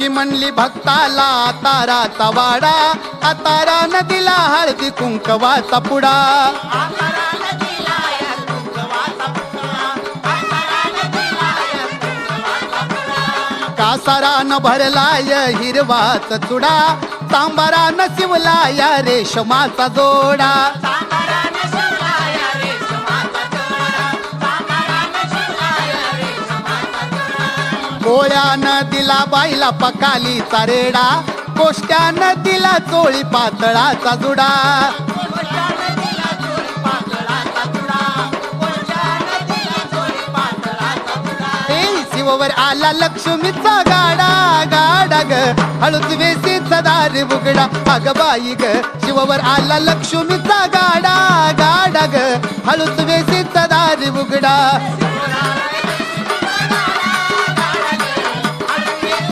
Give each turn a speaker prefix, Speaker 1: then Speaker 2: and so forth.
Speaker 1: देवकी म्हणली भक्ताला ताराचा वाडा, तारा नदीला हळदी कुंकवाचा पुडा. कासारान भरलाय हिरवाच चुडा, सांबारान शिवलाय रेशमाचा जोडा. कोळ्यानं दिला बाईला पकालीचा रेडा, कोष्ट्यानं दिला चोळी पातळाचा जुडा. शिववर आला लक्ष्मीचा गाडा, गाडा ग हळूच वेसीचा दार बुगडा. अग बाई ग शिववर आला लक्ष्मीचा गाडा, गाडा ग हळूच वेसीचा दार बुगडा.